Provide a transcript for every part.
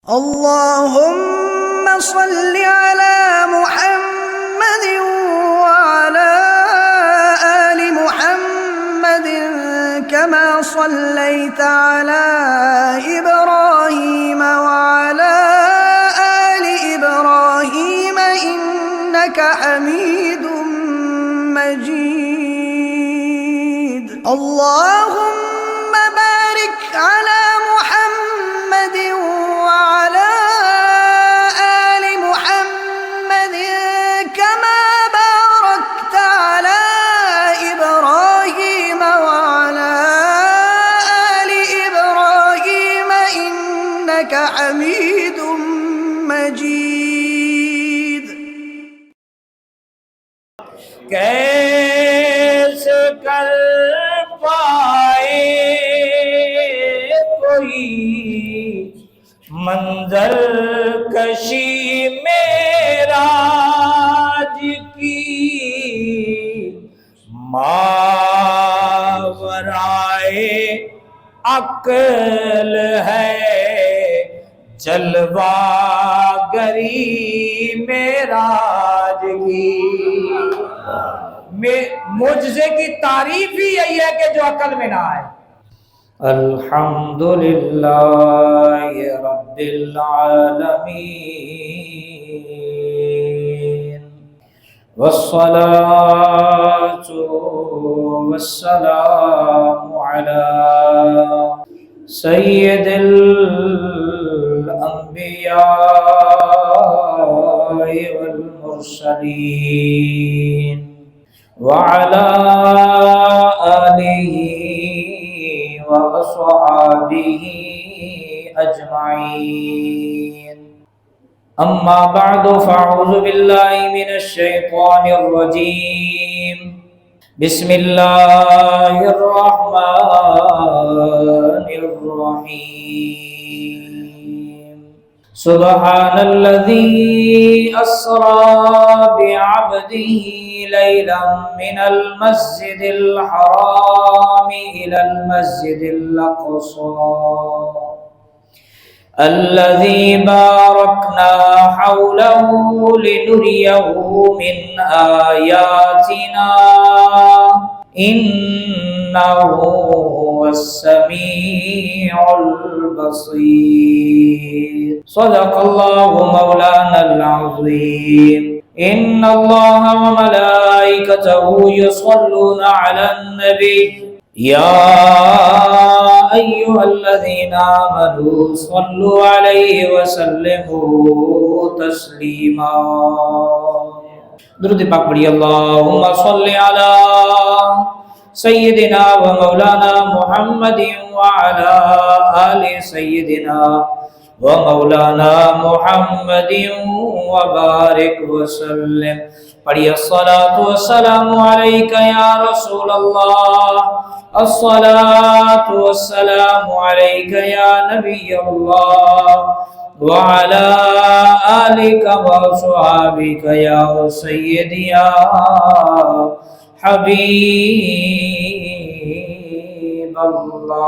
اللهم صل على محمد وعلى آل محمد كما صليت على إبراهيم وعلى آل إبراهيم إنك حميد مجيد اللهم بارك على محمد وعلى آل محمد كما باركت على إبراهيم وعلى آل إبراهيم إنك حميد مجيد کیسے کر پائے کوئی منظر کشی معراج کی ماورائے عقل ہے جلوہ گری معراج کی۔ معجزے کی تعریف ہی یہی ہے کہ جو عقل میں نہ آئے۔ الحمدللہ رب العالمین والصلاة والسلام علی سید الانبیاء والمرسلین وعلى آله وأصحابه أجمعين أما بعد فأعوذ بالله من الشيطان الرجيم بسم الله الرحمن الرحيم سبحان الذي أسرى بعبده ليلا من المسجد الحرام إلى المسجد الأقصى الذي باركنا حوله لنريه من آياتنا إنه هو السميع البصير صدق الله مولانا العظيم إن الله وملائكته يصلون على النبي يا أيها الذين آمنوا صلوا عليه وسلموا تسليما۔ درود پاک پڑھیے۔ اللهم صل على سيدنا ومولانا محمد وعلى آل سيدنا ومولانا محمد وبارک وسلم۔ پڑھیے الصلاة والسلام علیک یا رسول اللہ، الصلاة والسلام علیک یا نبی اللہ، وعلى آلک وصحابک یا سیدی یا حبیب اللہ۔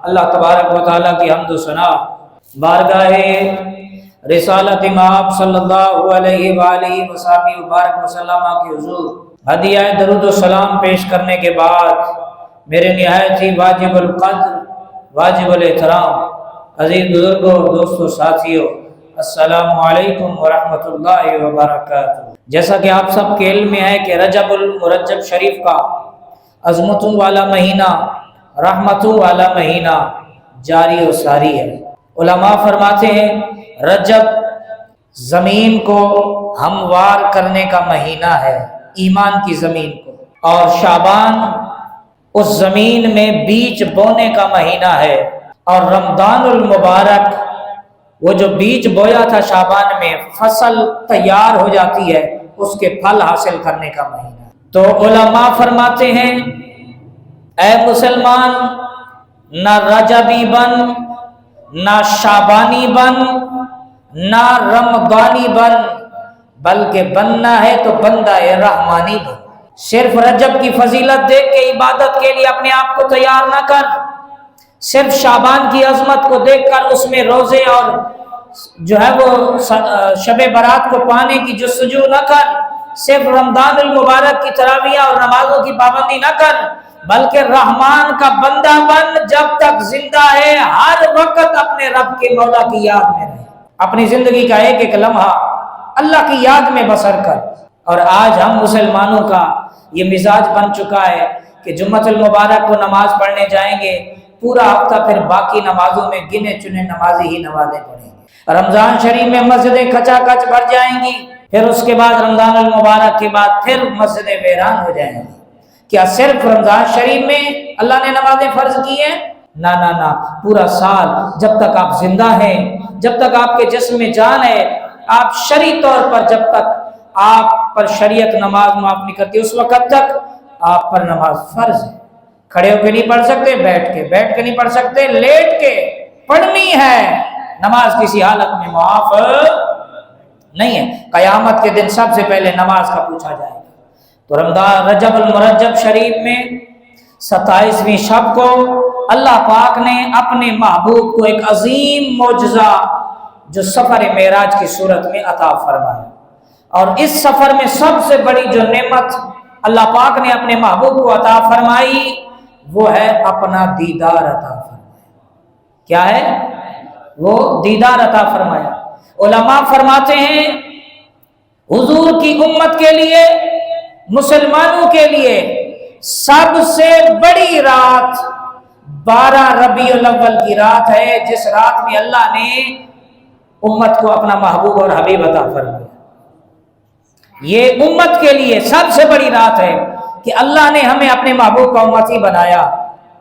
اللہ تبارک و تعالیٰ کی حمد و ثنا بارگاہ رسالت امام صلی اللہ علیہ وآلہ وسلم وبارک وسلم کے حضور ہدیہ درود و سلام پیش کرنے کے بعد میرے نہایت ہی واجب القدر واجب الاحترام عزیز بزرگوں دوستوں ساتھیوں السلام علیکم ورحمۃ اللہ وبرکاتہ۔ جیسا کہ آپ سب کے علم میں ہے کہ رجب المرجب شریف کا عظمتوں والا مہینہ، رحمتوں والا مہینہ جاری و ساری ہے۔ علماء فرماتے ہیں رجب زمین کو ہموار کرنے کا مہینہ ہے، ایمان کی زمین کو، اور شعبان اس زمین میں بیج بونے کا مہینہ ہے، اور رمضان المبارک وہ جو بیج بویا تھا شعبان میں فصل تیار ہو جاتی ہے اس کے پھل حاصل کرنے کا مہینہ ہے۔ تو علماء فرماتے ہیں اے مسلمان نہ رجبی بن، نہ شعبانی بن، نہ رمضانی بن، بلکہ بننا ہے تو بندہ رحمانی بن۔ صرف رجب کی فضیلت دیکھ کے عبادت کے لیے اپنے آپ کو تیار نہ کر، صرف شعبان کی عظمت کو دیکھ کر اس میں روزے اور جو ہے وہ شب برات کو پانے کی جستجو نہ کر، صرف رمضان المبارک کی تراویح اور نمازوں کی پابندی نہ کر، بلکہ رحمان کا بندہ بن، جب تک زندہ ہے ہر وقت اپنے رب کے مولا کی یاد میں رہے، اپنی زندگی کا ایک ایک لمحہ اللہ کی یاد میں بسر کر۔ اور آج ہم مسلمانوں کا یہ مزاج بن چکا ہے کہ جمعۃ المبارک کو نماز پڑھنے جائیں گے، پورا ہفتہ پھر باقی نمازوں میں گنے چنے نمازی ہی نمازیں پڑھیں گے، رمضان شریف میں مسجدیں کھچا کھچ بھر جائیں گی، پھر اس کے بعد رمضان المبارک کے بعد پھر مسجدیں ویران ہو جائیں گی۔ کیا صرف رمضان شریف میں اللہ نے نمازیں فرض کی ہیں؟ نہ نہ نہ، پورا سال جب تک آپ زندہ ہیں، جب تک آپ کے جسم میں جان ہے، آپ شرعی طور پر جب تک آپ پر شریعت نماز معاف نہیں کرتی اس وقت تک آپ پر نماز فرض ہے۔ کھڑے ہو کے نہیں پڑھ سکتے، بیٹھ کے نہیں پڑھ سکتے، لیٹ کے پڑھنی ہے، نماز کسی حالت میں معاف نہیں ہے۔ قیامت کے دن سب سے پہلے نماز کا پوچھا جائے گا۔ تو رمضان رجب المرجب شریف میں 27ویں شب کو اللہ پاک نے اپنے محبوب کو ایک عظیم معجزہ جو سفر معراج کی صورت میں عطا فرمایا، اور اس سفر میں سب سے بڑی جو نعمت اللہ پاک نے اپنے محبوب کو عطا فرمائی وہ ہے اپنا دیدار عطا فرمایا۔ کیا ہے وہ؟ دیدار عطا فرمایا۔ علماء فرماتے ہیں حضور کی امت کے لیے، مسلمانوں کے لیے سب سے بڑی رات 12 ربیع الاول کی رات ہے، جس رات میں اللہ نے امت کو اپنا محبوب اور حبیب عطا فرمایا۔ یہ امت کے لیے سب سے بڑی رات ہے کہ اللہ نے ہمیں اپنے محبوب کا امتی بنایا،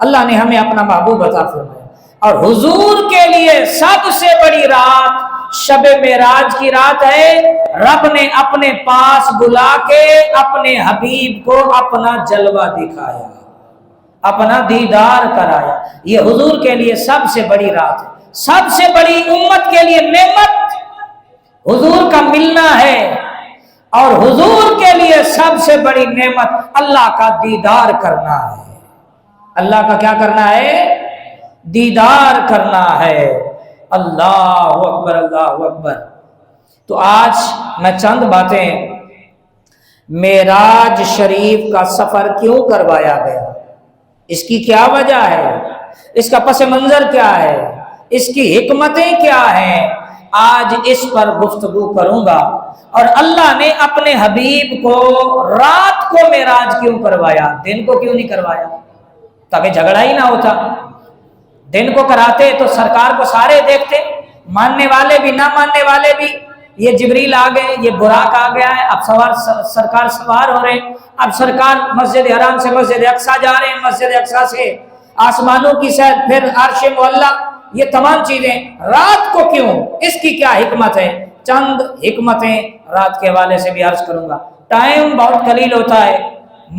اللہ نے ہمیں اپنا محبوب عطا فرمایا۔ اور حضور کے لیے سب سے بڑی رات شب معراج کی رات ہے، رب نے اپنے پاس بلا کے اپنے حبیب کو اپنا جلوہ دکھایا، اپنا دیدار کرایا۔ یہ حضور کے لیے سب سے بڑی رات ہے، سب سے بڑی امت کے لیے نعمت حضور کا ملنا ہے، اور حضور کے لیے سب سے بڑی نعمت اللہ کا دیدار کرنا ہے۔ اللہ کا کیا کرنا ہے؟ دیدار کرنا ہے۔ اللہ اکبر، اللہ اکبر۔ تو آج میں چند باتیں معراج شریف کا سفر کیوں کروایا گیا، اس کی کیا وجہ ہے، اس کا پس منظر کیا ہے، اس کی حکمتیں کیا ہیں، آج اس پر گفتگو کروں گا۔ اور اللہ نے اپنے حبیب کو رات کو معراج کیوں کروایا، دن کو کیوں نہیں کروایا؟ تاکہ جھگڑا ہی نہ ہوتا۔ دن کو کراتے تو سرکار کو سارے دیکھتے، ماننے والے بھی نہ ماننے والے بھی۔ یہ جبریل آ گئے، یہ براق آ گیا ہے، اب سرکار سوار ہو رہے ہیں، اب سرکار مسجد حرام سے مسجد اقصیٰ جا رہے ہیں، مسجد اقصیٰ سے آسمانوں کی سیر، پھر عرش معلیٰ، یہ تمام چیزیں رات کو کیوں، اس کی کیا حکمت ہے؟ چند حکمتیں رات کے حوالے سے بھی عرض کروں گا۔ ٹائم بہت قلیل ہوتا ہے،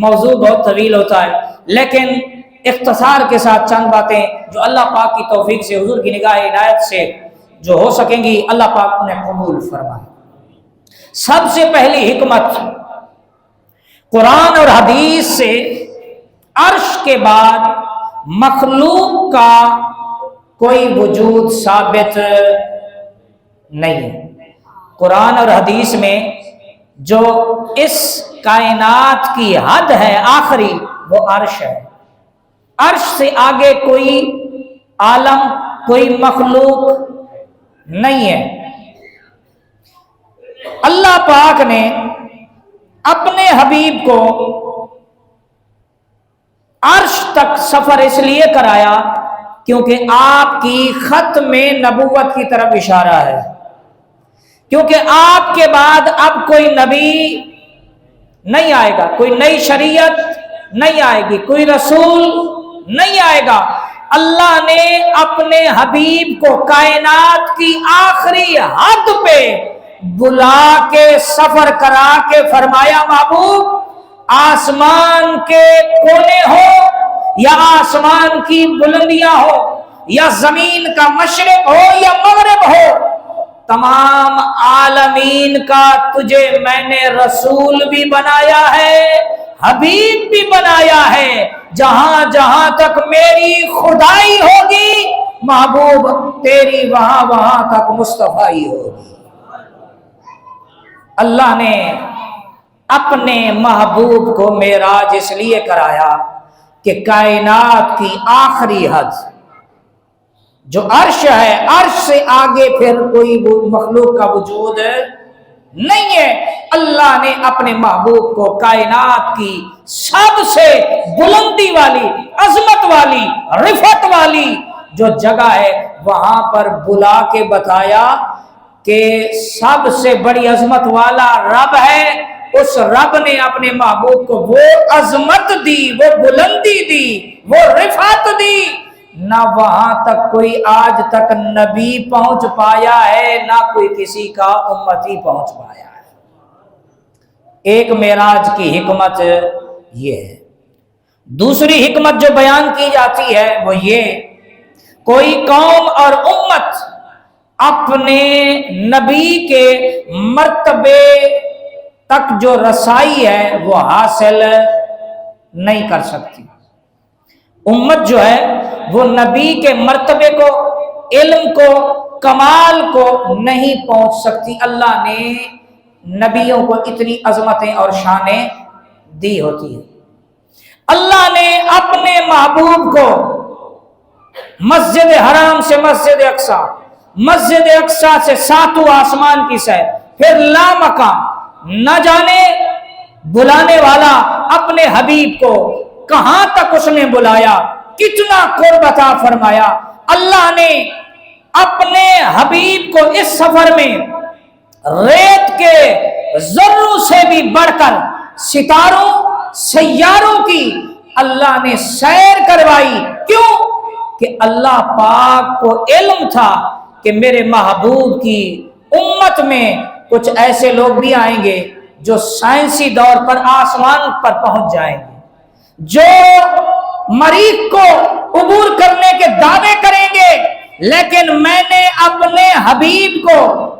موضوع بہت طویل ہوتا ہے، لیکن اختصار کے ساتھ چند باتیں جو اللہ پاک کی توفیق سے، حضور کی نگاہ عنایت سے جو ہو سکیں گی، اللہ پاک انہیں قبول فرمائے۔ سب سے پہلی حکمت، قرآن اور حدیث سے عرش کے بعد مخلوق کا کوئی وجود ثابت نہیں ہے۔ قرآن اور حدیث میں جو اس کائنات کی حد ہے آخری، وہ عرش ہے۔ عرش سے آگے کوئی عالم، کوئی مخلوق نہیں ہے۔ اللہ پاک نے اپنے حبیب کو عرش تک سفر اس لیے کرایا کیونکہ آپ کی ختم نبوت کی طرف اشارہ ہے، کیونکہ آپ کے بعد اب کوئی نبی نہیں آئے گا، کوئی نئی شریعت نہیں آئے گی، کوئی رسول نہیں آئے گا۔ اللہ نے اپنے حبیب کو کائنات کی آخری حد پہ بلا کے سفر کرا کے فرمایا، محبوب آسمان کے کونے ہو یا آسمان کی بلندیاں ہو یا زمین کا مشرق ہو یا مغرب ہو، تمام عالمین کا تجھے میں نے رسول بھی بنایا ہے، حبیب بھی بنایا ہے، جہاں جہاں تک میری خدائی ہوگی محبوب تیری وہاں وہاں تک مصطفیٰ ہوگی۔ اللہ نے اپنے محبوب کو معراج اس لیے کرایا کہ کائنات کی آخری حد جو عرش ہے، عرش سے آگے پھر کوئی مخلوق کا وجود نہیں ہے۔ اللہ نے اپنے محبوب کو کائنات کی سب سے بلندی والی، عظمت والی، رفعت والی جو جگہ ہے وہاں پر بلا کے بتایا کہ سب سے بڑی عظمت والا رب ہے۔ اس رب نے اپنے محبوب کو وہ عظمت دی، وہ بلندی دی، وہ رفعت دی، نہ وہاں تک کوئی آج تک نبی پہنچ پایا ہے، نہ کوئی کسی کا امتی پہنچ پایا ہے۔ ایک معراج کی حکمت یہ ہے۔ دوسری حکمت جو بیان کی جاتی ہے وہ یہ، کوئی قوم اور امت اپنے نبی کے مرتبے تک جو رسائی ہے وہ حاصل نہیں کر سکتی۔ امت جو ہے وہ نبی کے مرتبے کو، علم کو، کمال کو نہیں پہنچ سکتی۔ اللہ نے نبیوں کو اتنی عظمتیں اور شانیں دی ہوتی ہیں۔ اللہ نے اپنے محبوب کو مسجد حرام سے مسجد اقصی، مسجد اقصی سے ساتواں آسمان کی سیر، پھر لامکان، نہ جانے بلانے والا اپنے حبیب کو کہاں تک اس نے بلایا، کتنا قرب عطا فرمایا۔ اللہ نے اپنے حبیب کو اس سفر میں ریت کے ذروں سے بھی بڑھ کر ستاروں، سیاروں کی اللہ نے سیر کروائی۔ کیوں؟ کہ اللہ پاک کو علم تھا کہ میرے محبوب کی امت میں کچھ ایسے لوگ بھی آئیں گے جو سائنسی دور پر آسمان پر پہنچ جائیں گے، جو مریخ کو عبور کرنے کے دعوے کریں گے، لیکن میں نے اپنے حبیب کو،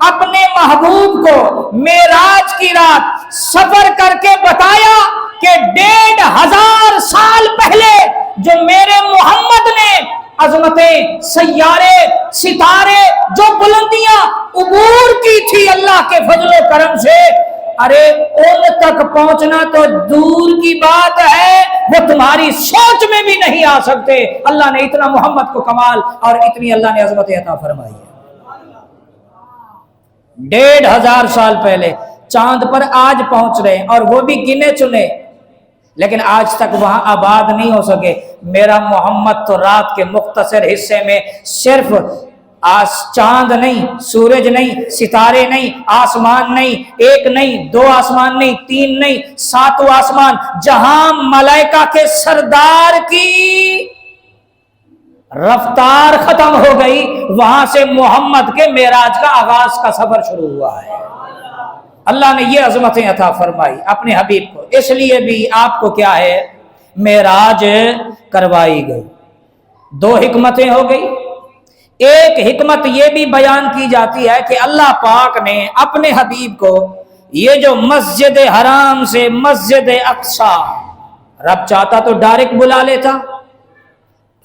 اپنے محبوب کو معراج کی رات سفر کر کے بتایا کہ 1500 سال پہلے جو میرے محمد نے عظمتیں، سیارے، ستارے، جو بلندیاں عبور کی تھی اللہ کے فضل و کرم سے، ارے ان تک پہنچنا تو دور کی بات ہے، وہ تمہاری سوچ میں بھی نہیں آ سکتے۔ اللہ نے اتنا محمد کو کمال اور اتنی اللہ نے عظمت عطا فرمائی ہے۔ 1500 سال پہلے چاند پر آج پہنچ رہے ہیں، اور وہ بھی گنے چنے، لیکن آج تک وہاں آباد نہیں ہو سکے۔ میرا محمد تو رات کے مختصر حصے میں صرف چاند نہیں، سورج نہیں، ستارے نہیں، آسمان نہیں، ایک نہیں، 2 آسمان نہیں، 3 نہیں، 7 آسمان، جہاں ملائکہ کے سردار کی رفتار ختم ہو گئی، وہاں سے محمد کے معراج کا آغاز کا سفر شروع ہوا ہے۔ اللہ نے یہ عظمتیں عطا فرمائی اپنے حبیب کو، اس لیے بھی آپ کو کیا ہے، معراج کروائی گئی۔ 2 حکمتیں ہو گئی۔ ایک حکمت یہ بھی بیان کی جاتی ہے کہ اللہ پاک نے اپنے حبیب کو یہ جو مسجد حرام سے مسجد اقصی، رب چاہتا تو ڈائریکٹ بلا لیتا،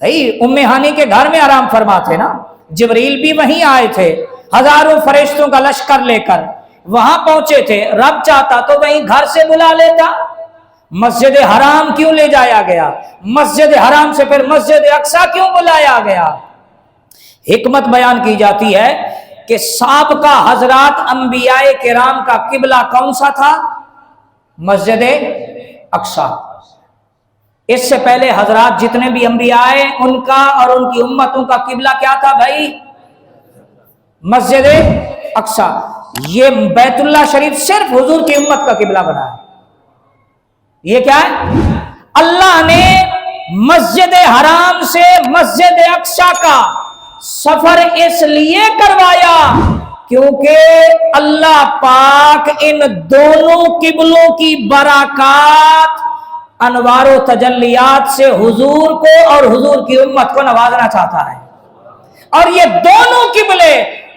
بھائی ام ہانی کے گھر میں آرام فرما تھے نا، جبریل بھی وہیں آئے تھے، ہزاروں فرشتوں کا لشکر لے کر وہاں پہنچے تھے، رب چاہتا تو وہیں گھر سے بلا لیتا۔ مسجد حرام کیوں لے جایا گیا؟ مسجد حرام سے پھر مسجد اقصی کیوں بلایا گیا؟ حکمت بیان کی جاتی ہے کہ سابقہ حضرات انبیاء کرام کا قبلہ کون سا تھا؟ مسجد اقصی۔ اس سے پہلے حضرات جتنے بھی انبیاء آئے ان کا اور ان کی امتوں کا قبلہ کیا تھا بھائی؟ مسجد اقصی۔ یہ بیت اللہ شریف صرف حضور کی امت کا قبلہ بنا ہے۔ یہ کیا ہے؟ اللہ نے مسجد حرام سے مسجد اقصی کا سفر اس لیے کروایا کیونکہ اللہ پاک ان دونوں قبلوں کی برکات، انوار و تجلیات سے حضور کو اور حضور کی امت کو نوازنا چاہتا ہے، اور یہ دونوں قبلے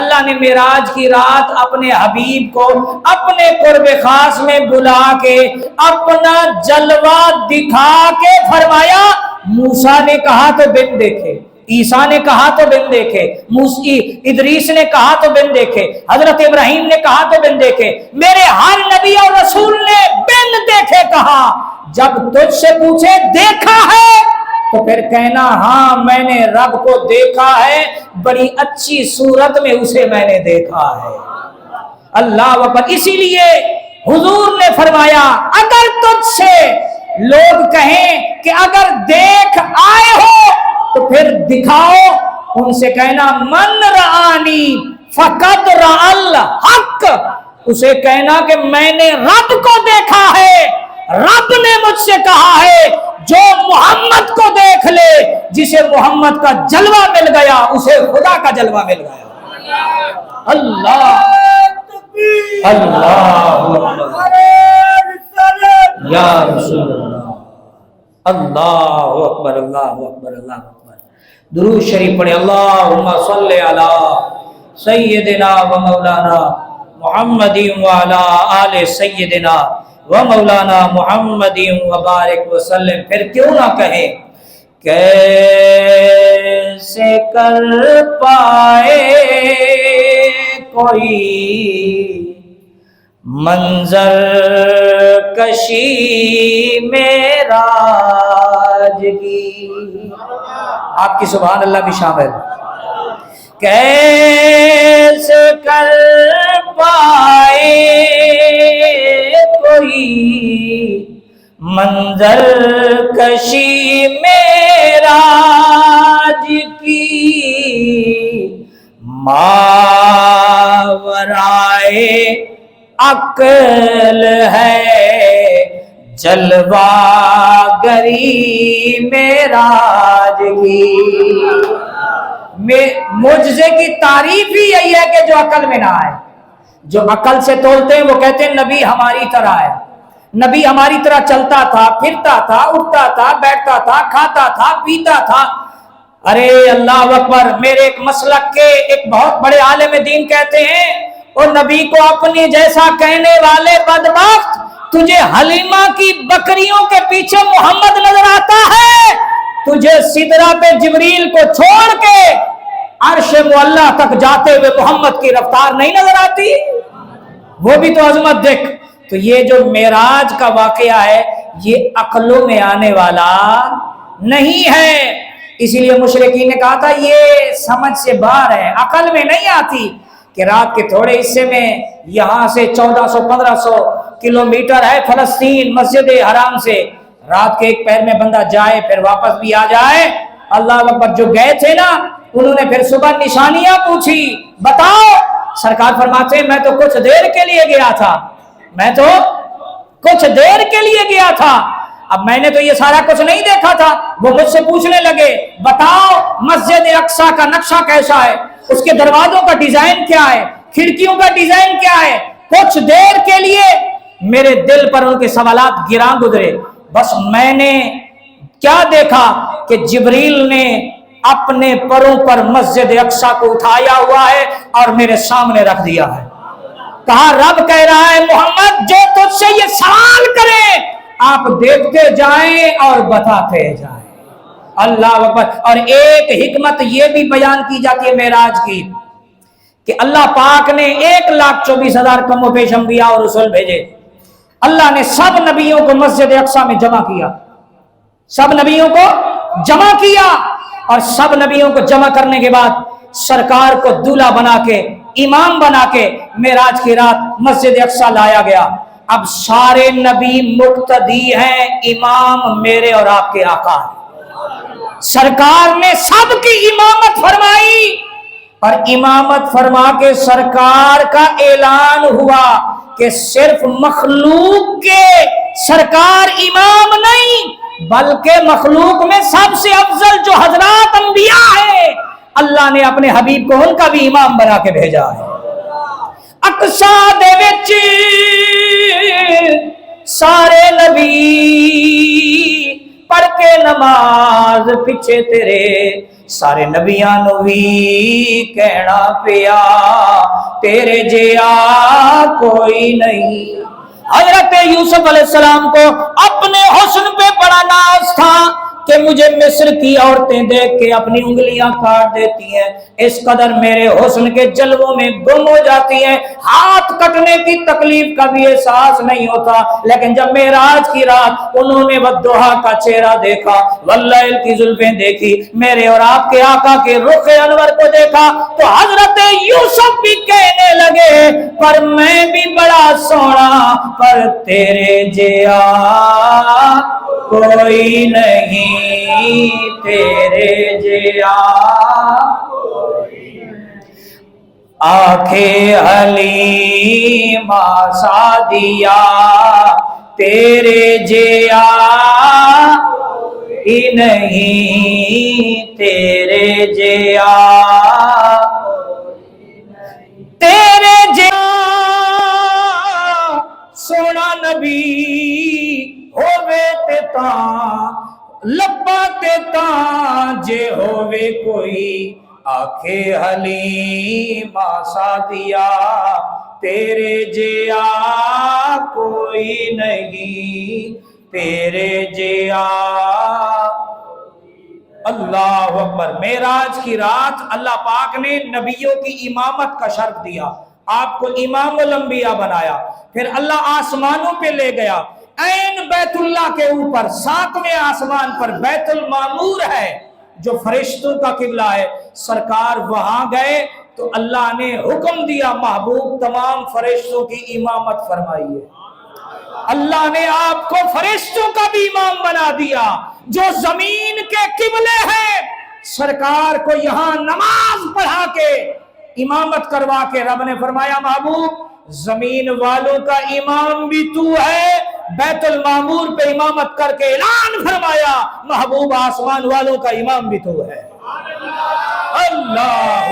اللہ نے معراج کی رات اپنے حبیب کو اپنے قرب خاص میں بلا کے اپنا جلوہ دکھا کے فرمایا موسیٰ نے کہا تو بن دیکھے، عیسیٰ نے کہا تو بن دیکھے، ادریس نے کہا تو بن دیکھے، حضرت ابراہیم نے کہا تو بن دیکھے، میرے ہر نبی اور رسول نے بن دیکھے کہا۔ جب تجھ سے پوچھے دیکھا ہے تو پھر کہنا ہاں میں نے رب کو دیکھا ہے، بڑی اچھی صورت میں اسے میں نے دیکھا ہے۔ اللہ اکبر۔ اسی لیے حضور نے فرمایا اگر تجھ سے لوگ کہیں کہ اگر دیکھ آئے ہو تو پھر دکھاؤ، ان سے کہنا من رآنی فقد رأى الحق، اسے کہنا کہ میں نے رب کو دیکھا ہے، رب نے مجھ سے کہا ہے جو محمد کو دیکھ لے، جسے محمد کا جلوہ مل گیا اسے خدا کا جلوہ مل گیا۔ اللہ اللہ یا رسول اللہ، اللہ اکبر اللہ اکبر اللہ اکبر۔ درود شریف پڑھیں، اللہم صلی علی سیدنا و مولانا محمد وعلی آل سیدنا و مولانا محمد وبارک وسلم۔ پھر کیوں نہ کہیں کیسے کر پائے کوئی منظر کشی معراج کی، آپ کی سبحان اللہ بھی شامل۔ کیسے کر پائے کوئی منظر کشی معراج کی، ماورائے عقل ہے جلوہ گری معراج کی۔ معجزے کی تعریف ہی یہی ہے کہ جو عقل میں نہ آئے۔ جو عقل سے تولتے ہیں وہ کہتے ہیں نبی ہماری طرح ہے، نبی ہماری طرح چلتا تھا، پھرتا تھا، اٹھتا تھا، بیٹھتا تھا، کھاتا تھا، پیتا تھا۔ ارے اللہ اکبر، میرے ایک مسلک کے ایک بہت بڑے عالم دین کہتے ہیں اور نبی کو اپنی جیسا کہنے والے بدبخت، تجھے حلیمہ کی بکریوں کے پیچھے محمد نظر آتا ہے، تجھے سدرہ پہ جبریل کو چھوڑ کے عرش معلیٰ تک جاتے ہوئے محمد کی رفتار نہیں نظر آتی؟ وہ بھی تو عظمت دیکھ۔ تو یہ جو معراج کا واقعہ ہے یہ عقلوں میں آنے والا نہیں ہے، اسی لیے مشرکین نے کہا تھا یہ سمجھ سے باہر ہے، عقل میں نہیں آتی کہ رات کے تھوڑے حصے میں یہاں سے 1400-1500 کلومیٹر ہے فلسطین مسجد حرام سے، رات کے ایک پہر میں بندہ جائے پھر واپس بھی آ جائے۔ اللہ اکبر۔ جو گئے تھے نا انہوں نے پھر صبح نشانیاں پوچھی، بتاؤ، سرکار فرماتے ہیں میں تو کچھ دیر کے لیے گیا تھا، میں تو کچھ دیر کے لیے گیا تھا، اب میں نے تو یہ سارا کچھ نہیں دیکھا تھا۔ وہ مجھ سے پوچھنے لگے بتاؤ مسجد اقصی کا نقشہ کیسا ہے، اس کے دروازوں کا ڈیزائن کیا ہے، کھڑکیوں کا ڈیزائن کیا ہے۔ کچھ دیر کے لیے میرے دل پر ان کے سوالات گراں گزرے، بس میں نے کیا دیکھا کہ جبریل نے اپنے پروں پر مسجد اقصی کو اٹھایا ہوا ہے اور میرے سامنے رکھ دیا ہے۔ کہا رب کہہ رہا ہے محمد جو تجھ سے یہ سوال کرے آپ دیکھتے جائیں اور بتاتے جائیں۔ اللہ اکبر۔ اور ایک حکمت یہ بھی بیان کی جاتی ہے معراج کی کہ اللہ پاک نے 1,24,000 کم و بیش انبیاء اور رسول بھیجے، اللہ نے سب نبیوں کو مسجد اقصی میں جمع کیا، سب نبیوں کو جمع کیا، اور سب نبیوں کو جمع کرنے کے بعد سرکار کو دولہا بنا کے امام بنا کے معراج کی رات مسجد اقصی لایا گیا۔ اب سارے نبی مقتدی ہیں، امام میرے اور آپ کے آقا ہیں۔ سرکار نے سب کی امامت فرمائی اور امامت فرما کے سرکار کا اعلان ہوا کہ صرف مخلوق کے سرکار امام نہیں بلکہ مخلوق میں سب سے افضل جو حضرات انبیاء ہیں اللہ نے اپنے حبیب کو ان کا بھی امام بنا کے بھیجا ہے۔ اقصی دے وچ سارے نبی پڑھ کے نماز پیچھے تیرے سارے نبیاں نو بھی کہنا پیا تیرے جیا کوئی نہیں۔ حضرت یوسف علیہ السلام کو اپنے حسن پہ بڑا ناز تھا کہ مجھے مصر کی عورتیں دیکھ کے اپنی انگلیاں کاٹ دیتی ہیں، اس قدر میرے حسن کے جلووں میں گم ہو جاتی ہیں، ہاتھ کٹنے کی تکلیف کا بھی احساس نہیں ہوتا۔ لیکن جب معراج کی رات انہوں نے والضحیٰ کا چہرہ دیکھا، واللیل کی زلفیں دیکھی، میرے اور آپ کے آقا کے رخ انور کو دیکھا، تو حضرت یوسف بھی کہنے لگے پر میں بھی بڑا سونا پر تیرے جیا کوئی نہیں، تیرے جیا آنکھیں حلیمہ سعدیہ تیرے جیا ہی نہیں، تیرے جیا تیرے جیا سونا نبی ہووے تے تاں لبا تے تاں جے ہووے کوئی آکھے حلیمہ سعدیہ تیرے جیا کوئی نہیں، تیرے جیا۔ اللہ اکبر۔ معراج کی رات اللہ پاک نے نبیوں کی امامت کا شرف دیا، آپ کو امام الانبیاء بنایا، پھر اللہ آسمانوں پہ لے گیا، عین بیت اللہ کے اوپر 7ویں آسمان پر بیت المعمور ہے جو فرشتوں کا قبلہ ہے، سرکار وہاں گئے تو اللہ نے حکم دیا محبوب تمام فرشتوں کی امامت فرمائیے۔ اللہ نے آپ کو فرشتوں کا بھی امام بنا دیا جو زمین کے قبلے ہیں، سرکار کو یہاں نماز پڑھا کے امامت کروا کے رب نے فرمایا محبوب زمین والوں کا امام بھی تو ہے، بیت المعمور پہ امامت کر کے اعلان فرمایا محبوب آسمان والوں کا امام بھی تو ہے۔ اللہ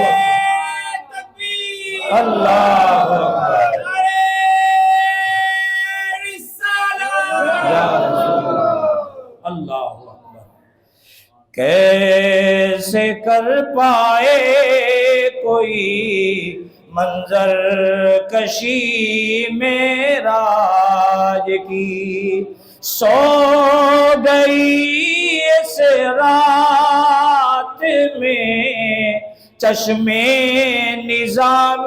اللہ اللہ اکبر۔ کیسے کر پائے کوئی منظر کشی معراج کی، سو گئی اس رات میں چشمے نظام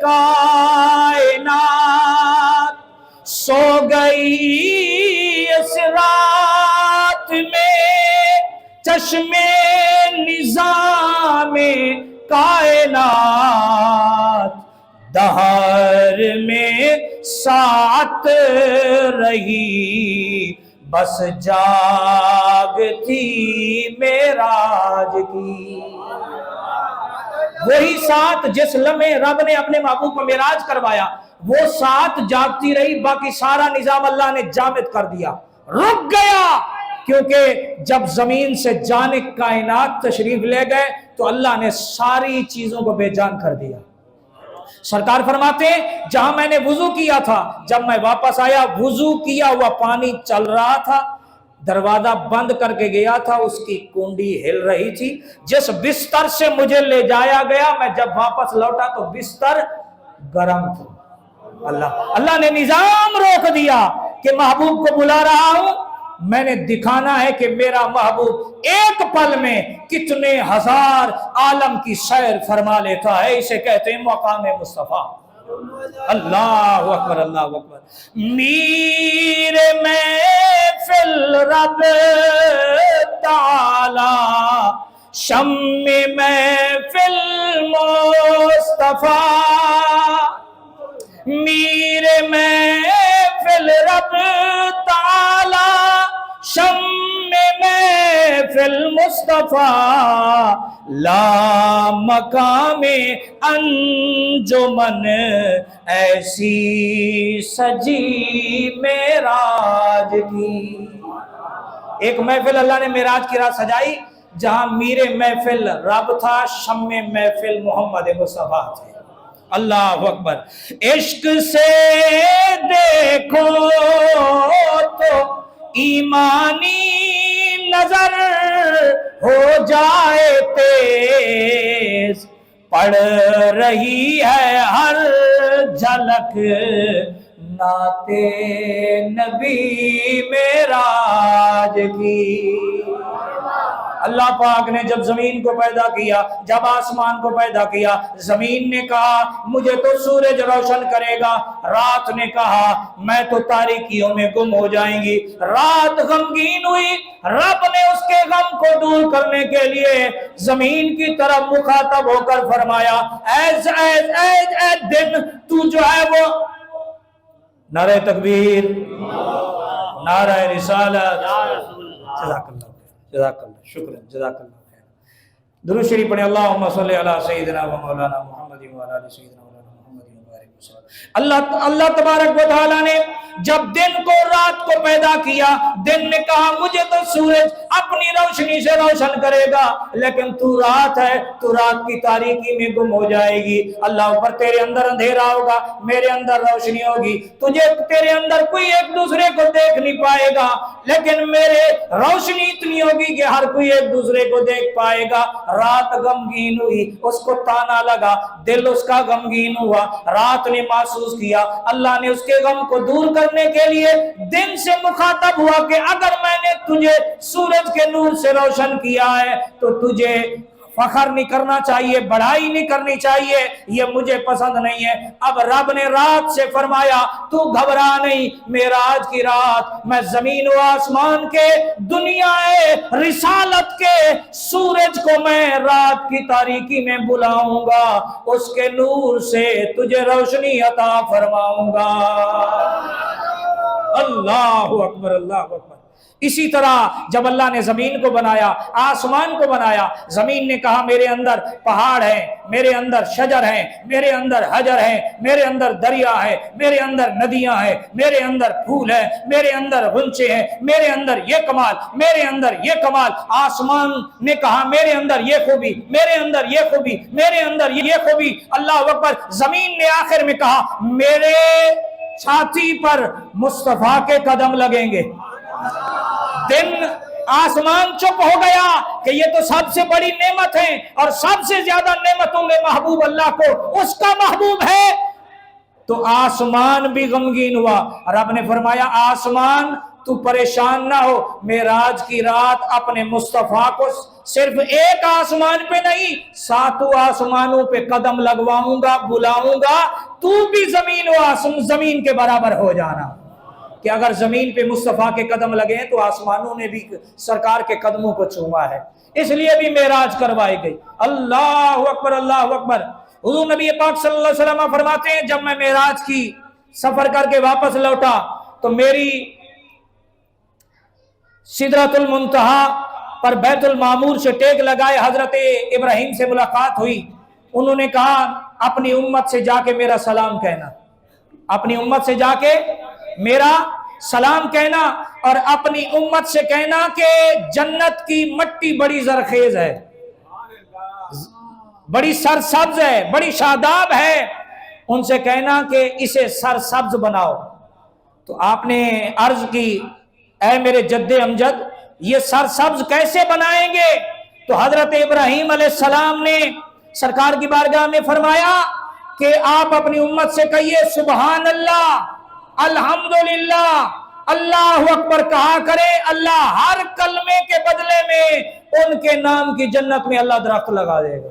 کائنات، سو گئی اس رات میں چشمے نظام کائنات، دہر میں ساعت رہی بس جاگتی معراج کی۔ وہی ساتھ جس لمحے رب نے اپنے محبوب کو معراج کروایا وہ ساتھ جاگتی رہی، باقی سارا نظام اللہ نے جامد کر دیا، رک گیا، کیونکہ جب زمین سے جان کائنات تشریف لے گئے تو اللہ نے ساری چیزوں کو بے جان کر دیا۔ سرکار فرماتے ہیں جہاں میں نے وضو کیا تھا، جب میں واپس آیا وضو کیا ہوا پانی چل رہا تھا، دروازہ بند کر کے گیا تھا، اس کی کنڈی ہل رہی تھی، جس بستر سے مجھے لے جایا گیا میں جب واپس لوٹا تو بستر گرم تھا۔ اللہ نے نظام روک دیا کہ محبوب کو بلا رہا ہوں، میں نے دکھانا ہے کہ میرا محبوب ایک پل میں کتنے ہزار عالم کی سیر فرما لیتا ہے، اسے کہتے ہیں مقام مصطفیٰ۔ اللہ اکبر اللہ اکبر۔ میر محفل رب تعالی شم محفل مصطفیٰ، میر محفل رب تعالی شم محفل مصطفیٰ، لا مقام انجمن ایسی سجی معراج کی۔ ایک محفل اللہ نے معراج کی رات سجائی جہاں میر محفل رب تھا، شم محفل محمد مصطفیٰ تھے۔ اللہ اکبر۔ عشق سے دیکھو تو ایمانی نظر ہو جائے تیز، پڑھ رہی ہے ہر جھلک نعت نبی معراج کی۔ اللہ پاک نے جب زمین کو پیدا کیا، جب آسمان کو پیدا کیا، زمین نے کہا مجھے تو سورج روشن کرے گا، رات نے کہا میں تو تاریکیوں میں گم ہو جائیں گی۔ رات غمگین ہوئی، رب نے اس کے غم کو دور کرنے کے لیے زمین کی طرف مخاطب ہو کر فرمایا اے دن تو جو ہے وہ نعرہ تکبیر، نعرہ رسالت، جزاک اللہ، جزاک اللہ، شکر، جزاک اللہ خیر۔ درود شریف پڑھیں، اللہم صلی علی سیدنا و مولانا محمد و علی سیدنا مولانا محمد وبارک وسلم۔ اللہ تبارک و تعالیٰ نے جب دن کو رات کو پیدا کیا، دن نے کہا مجھے تو سورج اپنی روشنی سے روشن کرے گا، لیکن تو رات ہے، تو رات کی تاریکی میں گم ہو جائے گی۔ اللہ اوپر تیرے اندر اندھیرا ہوگا، میرے اندر روشنی ہوگی، تیرے اندر کوئی ایک دوسرے کو دیکھ نہیں پائے گا، لیکن میرے روشنی اتنی ہوگی کہ ہر کوئی ایک دوسرے کو دیکھ پائے گا۔ رات غمگین ہوئی، اس کو تانا لگا، دل اس کا غمگین ہوا، رات نے محسوس کیا، اللہ نے اس کے غم کو دور کرنے کے لیے دن سے مخاطب ہوا کہ اگر میں نے تجھے سورج کے نور سے روشن کیا ہے تو تجھے فخر نہیں کرنا چاہیے، بڑائی نہیں کرنی چاہیے، یہ مجھے پسند نہیں ہے۔ اب رب نے رات سے فرمایا تو گھبرا نہیں، معراج کی رات میں زمین و آسمان کے، دنیا رسالت کے سورج کو میں رات کی تاریکی میں بلاؤں گا، اس کے نور سے تجھے روشنی عطا فرماؤں گا۔ اللہ اکبر، اللہ اکبر۔ اسی طرح جب اللہ نے زمین کو بنایا، آسمان کو بنایا، زمین نے کہا میرے اندر پہاڑ ہیں، میرے اندر شجر ہیں، میرے اندر حجر ہیں، میرے اندر دریا ہے، میرے اندر ندیاں ہیں، میرے اندر پھول ہیں، میرے اندر غنچے ہیں، میرے اندر یہ کمال، میرے اندر یہ کمال۔ آسمان نے کہا میرے اندر یہ خوبی، میرے اندر یہ خوبی، میرے اندر یہ خوبی۔ اللہ اکبر۔ زمین نے آخر میں کہا میرے چھاتی پر مصطفیٰ کے قدم لگیں گے۔ دن آسمان چپ ہو گیا کہ یہ تو سب سے بڑی نعمت ہے اور سب سے زیادہ نعمتوں میں محبوب اللہ کو اس کا محبوب ہے، تو آسمان بھی غمگین ہوا۔ رب نے فرمایا آسمان تو پریشان نہ ہو، معراج کی رات اپنے مصطفیٰ کو صرف ایک آسمان پہ نہیں 7 آسمانوں پہ قدم لگواؤں گا، بلاؤں گا، تو بھی زمین کے برابر ہو جانا۔ کہ اگر زمین پہ مصطفیٰ کے قدم لگے ہیں تو آسمانوں نے بھی سرکار کے قدموں کو چھوا ہے، اس لیے بھی معراج کروائی گئی۔ اللہ اکبر، اللہ اکبر۔ حضور نبی پاک صلی اللہ علیہ وسلم فرماتے ہیں جب میں معراج کی سفر کر کے واپس لوٹا تو میری سدرۃ المنتہا پر بیت المعمور سے ٹیک لگائے حضرت ابراہیم سے ملاقات ہوئی۔ انہوں نے کہا اپنی امت سے جا کے میرا سلام کہنا، اپنی امت سے جا کے میرا سلام کہنا، اور اپنی امت سے کہنا کہ جنت کی مٹی بڑی زرخیز ہے، بڑی سرسبز ہے، بڑی شاداب ہے، ان سے کہنا کہ اسے سرسبز بناؤ۔ تو آپ نے عرض کی اے میرے جد امجد یہ سرسبز کیسے بنائیں گے؟ تو حضرت ابراہیم علیہ السلام نے سرکار کی بارگاہ میں فرمایا کہ آپ اپنی امت سے کہیے سبحان اللہ، الحمدللہ، اللہ اکبر کہا کرے، اللہ ہر کلمے کے بدلے میں ان کے نام کی جنت میں اللہ درخت لگا دے گا۔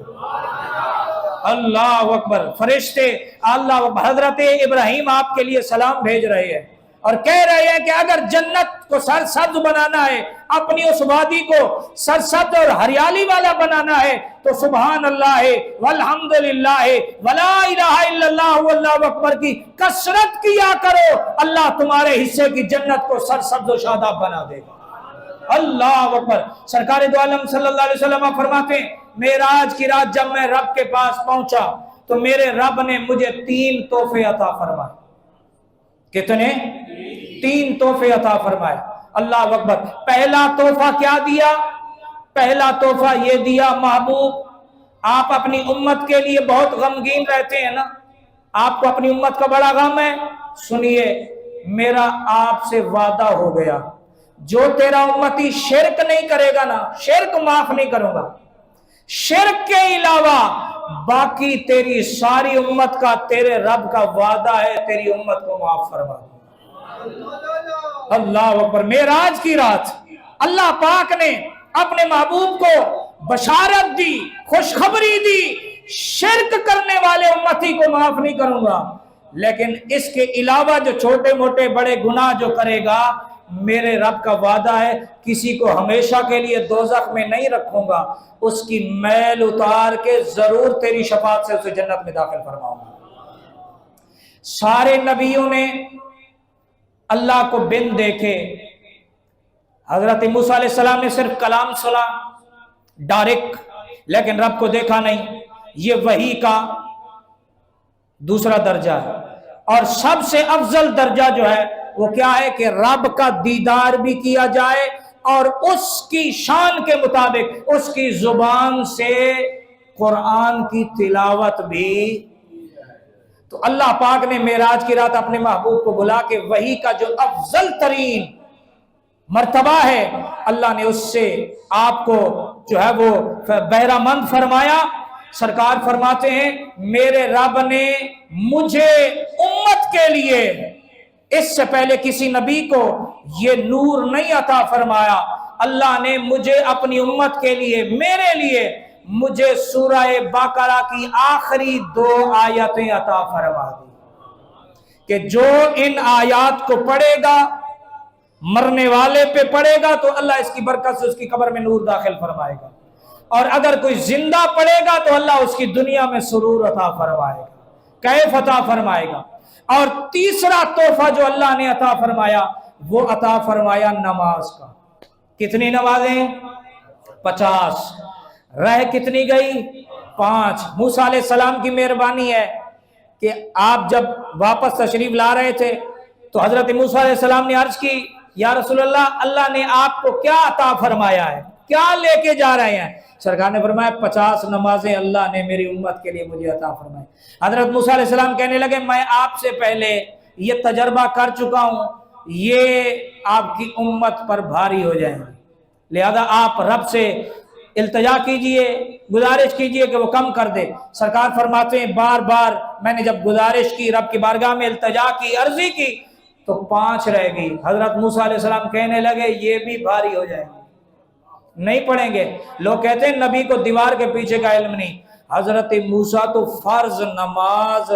اللہ اکبر۔ فرشتے اللہ اکبر، حضرت ابراہیم آپ کے لیے سلام بھیج رہے ہیں اور کہہ رہے ہیں کہ اگر جنت کو سرسبز بنانا ہے، اپنی اس وادی کو سرسبز اور ہریالی والا بنانا ہے، تو سبحان اللہ والحمدللہ ولا الہ الا اللہ واللہ اکبر کی کثرت کیا کرو، اللہ تمہارے حصے کی جنت کو سرسبز و شاداب بنا دے گا۔ اللہ اکبر۔ سرکار دو عالم صلی اللہ علیہ وسلم فرماتے ہیں معراج کی رات جب میں رب کے پاس پہنچا تو میرے رب نے مجھے 3 تحفے عطا فرمائے۔ کتنے؟ 3 تحفے عطا فرمائے۔ اللہ اکبر۔ پہلا تحفہ کیا دیا؟ پہلا تحفہ یہ دیا محبوب آپ اپنی امت کے لیے بہت غمگین رہتے ہیں نا، آپ کو اپنی امت کا بڑا غم ہے، سنیے میرا آپ سے وعدہ ہو گیا، جو تیرا امتی شرک نہیں کرے گا نا، شرک معاف نہیں کروں گا، شرک کے علاوہ باقی تیری ساری امت کا تیرے رب کا وعدہ ہے تیری امت کو معاف فرما دوں۔ اللہ اکبر۔ معراج کی رات اللہ پاک نے اپنے محبوب کو بشارت دی، خوشخبری دی، شرک کرنے والے امتی کو معاف نہیں کروں گا، لیکن اس کے علاوہ جو چھوٹے موٹے بڑے گناہ جو کرے گا، میرے رب کا وعدہ ہے کسی کو ہمیشہ کے لیے دوزخ میں نہیں رکھوں گا، اس کی میل اتار کے ضرور تیری شفاعت سے اسے جنت میں داخل فرماؤں گا۔ سارے نبیوں نے اللہ کو بن دیکھے، حضرت موسیٰ علیہ السلام نے صرف کلام سنا ڈائریکٹ، لیکن رب کو دیکھا نہیں۔ یہ وحی کا دوسرا درجہ ہے، اور سب سے افضل درجہ جو ہے وہ کیا ہے کہ رب کا دیدار بھی کیا جائے اور اس کی شان کے مطابق اس کی زبان سے قرآن کی تلاوت بھی۔ تو اللہ پاک نے معراج کی رات اپنے محبوب کو بلا کے وحی کا جو افضل ترین مرتبہ ہے، اللہ نے اس سے آپ کو جو ہے وہ بہرہ مند فرمایا۔ سرکار فرماتے ہیں میرے رب نے مجھے امت کے لیے اس سے پہلے کسی نبی کو یہ نور نہیں عطا فرمایا، اللہ نے مجھے اپنی امت کے لیے میرے لیے مجھے سورہ بقرہ کی آخری 2 آیتیں عطا فرما دی کہ جو ان آیات کو پڑھے گا، مرنے والے پہ پڑھے گا تو اللہ اس کی برکت سے اس کی قبر میں نور داخل فرمائے گا، اور اگر کوئی زندہ پڑھے گا تو اللہ اس کی دنیا میں سرور عطا فرمائے گا، کیف عطا فرمائے گا۔ اور تیسرا تحفہ جو اللہ نے عطا فرمایا وہ عطا فرمایا نماز کا۔ کتنی نمازیں؟ 50۔ رہ کتنی گئی؟ 5۔ موسیٰ علیہ السلام کی مہربانی ہے کہ آپ جب واپس تشریف لا رہے تھے تو حضرت موسیٰ علیہ السلام نے عرض کی یا رسول اللہ، اللہ نے آپ کو کیا عطا فرمایا ہے، کیا لے کے جا رہے ہیں؟ سرکار نے فرمایا 50 نمازیں اللہ نے میری امت کے لیے مجھے عطا فرمائی۔ حضرت موسیٰ علیہ السلام کہنے لگے میں آپ سے پہلے یہ تجربہ کر چکا ہوں، یہ آپ کی امت پر بھاری ہو جائیں گے، لہذا آپ رب سے التجا کیجئے، گزارش کیجئے کہ وہ کم کر دے۔ سرکار فرماتے ہیں بار بار میں نے جب گزارش کی، رب کی بارگاہ میں التجا کی، عرضی کی، تو 5 رہ گئی۔ حضرت موسیٰ علیہ السلام کہنے لگے یہ بھی بھاری ہو جائیں گے، نہیں پڑھیں گے۔ لوگ کہتے ہیں نبی کو دیوار کے پیچھے کا علم نہیں، حضرت موسیٰ تو فرض نماز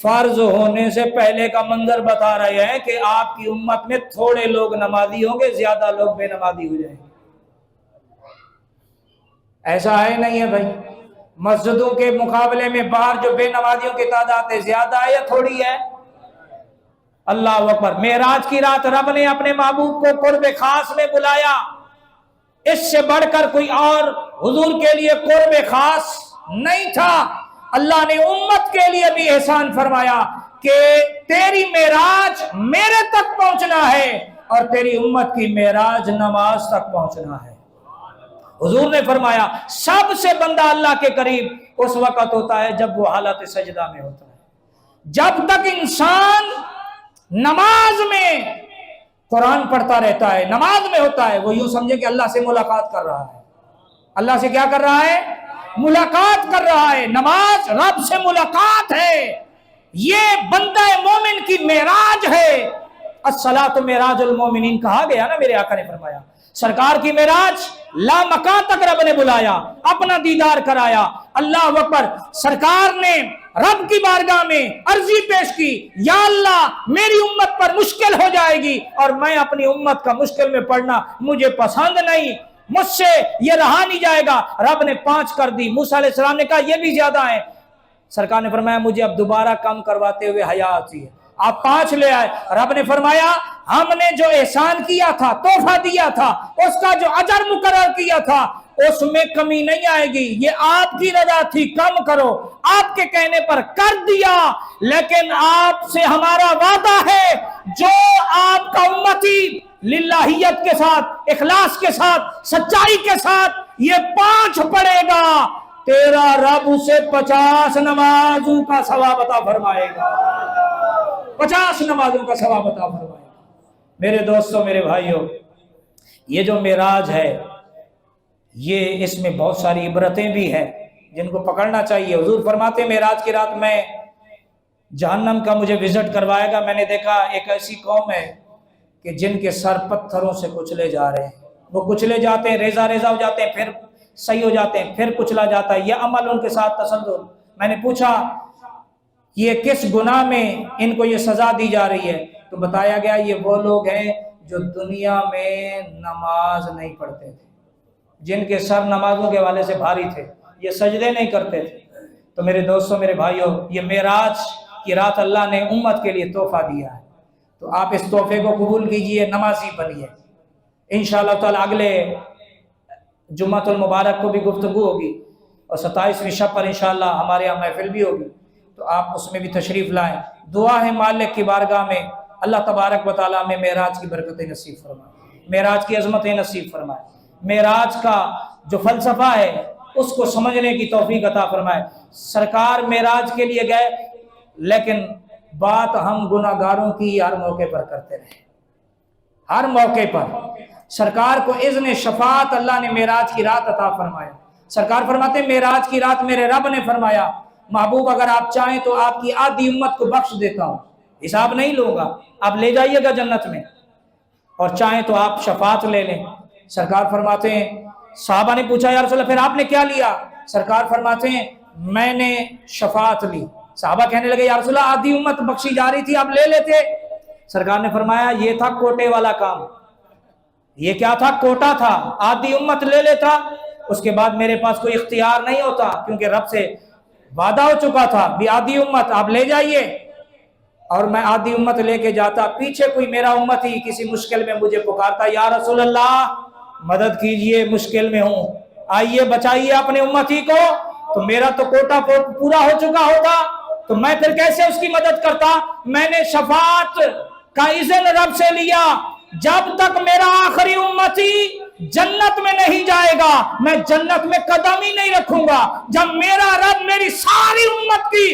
فرض ہونے سے پہلے کا منظر بتا رہے ہیں کہ آپ کی امت میں تھوڑے لوگ نمازی ہوں گے، زیادہ لوگ بے نمازی ہو جائیں گے۔ ایسا ہے نہیں ہے بھائی؟ مسجدوں کے مقابلے میں باہر جو بے نمازیوں کی تعداد ہے زیادہ ہے یا تھوڑی ہے؟ اللہ اکبر۔ معراج کی رات رب نے اپنے محبوب کو قرب خاص میں بلایا، اس سے بڑھ کر کوئی اور حضور کے لیے قرب خاص نہیں تھا۔ اللہ نے امت کے لیے بھی احسان فرمایا کہ تیری معراج میرے تک پہنچنا ہے اور تیری امت کی معراج نماز تک پہنچنا ہے۔ حضور نے فرمایا سب سے بندہ اللہ کے قریب اس وقت ہوتا ہے جب وہ حالت سجدہ میں ہوتا ہے۔ جب تک انسان نماز میں قرآن پڑھتا رہتا ہے، نماز میں ہوتا ہے، وہ یوں سمجھے کہ اللہ سے ملاقات کر رہا ہے۔ اللہ سے کیا کر رہا ہے؟ ملاقات کر رہا ہے۔ نماز رب سے ملاقات ہے، یہ بندہ مومن کی معراج ہے۔ الصلاۃ معراج المومنین کہا گیا نا، میرے آقا نے فرمایا سرکار کی معراج لا مکان تک رب نے بلایا، اپنا دیدار کرایا۔ اللہ اکبر۔ سرکار نے رب کی بارگاہ میں عرضی پیش کی یا اللہ میری امت پر مشکل ہو جائے گی اور میں اپنی امت کا مشکل میں پڑھنا مجھے پسند نہیں، مجھ سے یہ رہا نہیں جائے گا۔ رب نے 5 کر دی۔ موسیٰ علیہ السلام نے کہا یہ بھی زیادہ ہے۔ سرکار نے فرمایا مجھے اب دوبارہ کم کرواتے ہوئے حیا آتی ہے، آپ 5 لے آئے۔ رب نے فرمایا ہم نے جو احسان کیا تھا، تحفہ دیا تھا، اس کا جو اجر مقرر کیا تھا اس میں کمی نہیں آئے گی، یہ آپ کی رضا تھی، کم کرو۔ آپ کے کہنے پر کر دیا، لیکن آپ سے ہمارا وعدہ ہے جو آپ کا امتی للہیت کے ساتھ، اخلاص کے ساتھ، سچائی کے ساتھ یہ 5 پڑھے گا، تیرا رب اسے 50 نمازوں کا ثواب عطا فرمائے گا، 50 نمازوں کا ثواب عطا فرمائے گا۔ میرے دوستوں، میرے بھائیوں، یہ جو معراج ہے یہ اس میں بہت ساری عبرتیں بھی ہیں جن کو پکڑنا چاہیے۔ حضور فرماتے ہیں معراج کی رات میں جہنم کا مجھے وزٹ کروائے گا، میں نے دیکھا ایک ایسی قوم ہے کہ جن کے سر پتھروں سے کچلے جا رہے ہیں، وہ کچلے جاتے ہیں، ریزہ ریزہ ہو جاتے ہیں، پھر صحیح ہو جاتے ہیں، پھر کچلا جاتا ہے، یہ عمل ان کے ساتھ تسلسل۔ میں نے پوچھا یہ کس گناہ میں ان کو یہ سزا دی جا رہی ہے؟ تو بتایا گیا یہ وہ لوگ ہیں جو دنیا میں نماز نہیں پڑھتے تھے، جن کے سر نمازوں کے حوالے سے بھاری تھے، یہ سجدے نہیں کرتے تھے۔ تو میرے دوستوں، میرے بھائیوں، یہ معراج کی رات اللہ نے امت کے لیے تحفہ دیا ہے، تو آپ اس تحفے کو قبول کیجئے، نمازی بنیے۔ انشاءاللہ تعالی اگلے جمعۃ المبارک کو بھی گفتگو ہوگی اور 27ویں شب پر انشاءاللہ ہمارے یہاں محفل بھی ہوگی، تو آپ اس میں بھی تشریف لائیں۔ دعا ہے مالک کی بارگاہ میں اللہ تبارک و تعالیٰ میں معراج کی برکتیں نصیب فرمائے، معراج کی عظمتیں نصیب فرمائے، معراج کا جو فلسفہ ہے اس کو سمجھنے کی توفیق عطا فرمائے۔ سرکار معراج کے لیے گئے، لیکن بات ہم گناہ گاروں کی ہر موقع پر کرتے رہے، ہر موقع پر۔ سرکار کو اذن شفاعت اللہ نے معراج کی رات عطا فرمایا۔ سرکار فرماتے ہیں معراج کی رات میرے رب نے فرمایا محبوب اگر آپ چاہیں تو آپ کی آدھی امت کو بخش دیتا ہوں، حساب نہیں لوں گا، آپ لے جائیے گا جنت میں، اور چاہیں تو آپ شفاعت لے لیں۔ سرکار فرماتے ہیں صحابہ نے پوچھا یا رسول اللہ پھر آپ نے کیا لیا؟ سرکار فرماتے ہیں میں نے شفاعت لی۔ صحابہ کہنے لگے یا رسول اللہ آدھی امت بخشی جا رہی تھی، آپ لے لیتے۔ سرکار نے فرمایا یہ تھا کوٹے والا کام، یہ کیا تھا؟ کوٹا تھا، آدھی امت لے لیتا، اس کے بعد میرے پاس کوئی اختیار نہیں ہوتا، کیونکہ رب سے وعدہ ہو چکا تھا بھی آدھی امت آپ لے جائیے، اور میں آدھی امت لے کے جاتا، پیچھے کوئی میرا امت ہی کسی مشکل میں مجھے پکارتا یا رسول اللہ مدد کیجئے، مشکل میں ہوں، آئیے بچائیے اپنے امتی کو، تو میرا تو کوٹا پورا ہو چکا ہوتا، تو میں پھر کیسے اس کی مدد کرتا؟ میں نے شفاعت کا اذن رب سے لیا، جب تک میرا آخری امتی جنت میں نہیں جائے گا میں جنت میں قدم ہی نہیں رکھوں گا۔ جب میرا رب میری ساری امت کی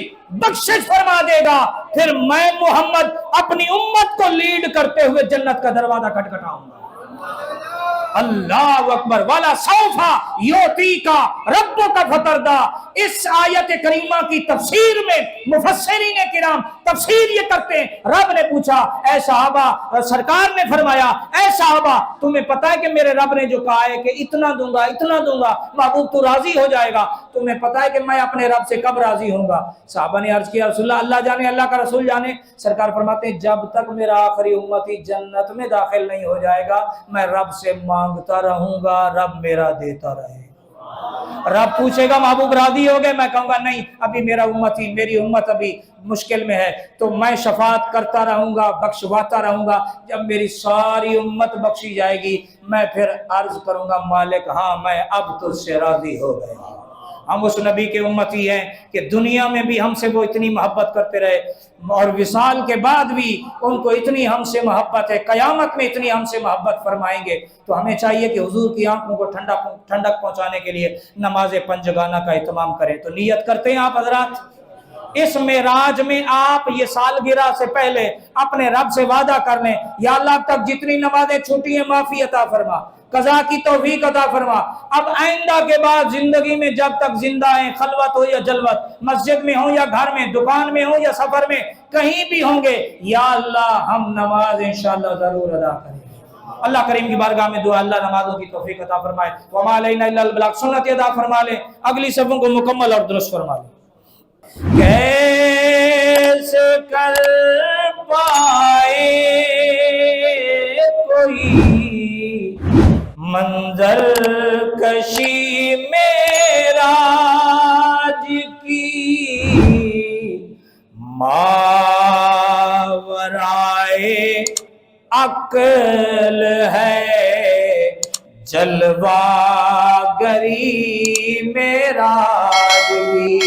بخشش فرما دے گا پھر میں محمد اپنی امت کو لیڈ کرتے ہوئے جنت کا دروازہ کھٹکھٹاؤں گا۔ اللہ اکبر والا سوفا یوتی کا ربوں کا فتردہ۔ اس آیت کریمہ کی تفسیر میں مفسرین کرام تفسیر یہ کرتے ہیں، رب نے پوچھا اے صحابہ، سرکار نے فرمایا اے صحابہ تمہیں پتا ہے کہ میرے رب نے جو کہا ہے کہ اتنا دوں گا اتنا دوں گا، محبوب تو راضی ہو جائے گا، تمہیں پتا ہے کہ میں اپنے رب سے کب راضی ہوں گا؟ صحابہ نے عرض کیا رسول اللہ جانے، اللہ کا رسول جانے۔ سرکار فرماتے ہیں جب تک میرا آخری امتی جنت میں داخل نہیں ہو جائے گا میں رب سے مانگتا رہوں گا، رب میرا دیتا رہے گا۔ رب پوچھے گا محبوب راضی ہو گئے؟ میں کہوں گا نہیں، ابھی میرا امتی میری امت ابھی مشکل میں ہے، تو میں شفاعت کرتا رہوں گا، بخشواتا رہوں گا۔ جب میری ساری امت بخشی جائے گی میں پھر عرض کروں گا مالک ہاں میں اب تجھ سے راضی ہو گیا۔ ہم اس نبی کے امتی ہیں کہ دنیا میں بھی ہم سے وہ اتنی محبت کرتے رہے اور وصال کے بعد بھی ان کو اتنی ہم سے محبت ہے، قیامت میں اتنی ہم سے محبت فرمائیں گے۔ تو ہمیں چاہیے کہ حضور کی آنکھوں کو ٹھنڈک پہنچانے کے لیے نماز پنجگانہ کا اہتمام کریں۔ تو نیت کرتے ہیں آپ حضرات اس معراج میں آپ یہ سالگرہ سے پہلے اپنے رب سے وعدہ کر لیں یا اللہ اب تک جتنی نمازیں چھوٹی ہیں معافی عطا فرما، قضا کی توفیق عطا فرما۔ اب آئندہ کے بعد زندگی میں جب تک زندہ ہیں، خلوت ہو یا جلوت، مسجد میں ہو یا گھر میں، دکان میں ہو یا سفر میں، کہیں بھی ہوں گے، یا اللہ ہم نماز انشاءاللہ ضرور ادا کریں۔ اللہ کریم کی بارگاہ میں دعا اللہ نمازوں کی توفیق عطا فرمائے۔ وما علینا الا البلاغ، سنت ادا فرما لیں، اگلی صفوں کو مکمل اور درست فرما لیں۔ کیسے کر پائے کوئی منظر کشی معراج کی، ماورائے عقل ہے جلوہ گری معراج کی۔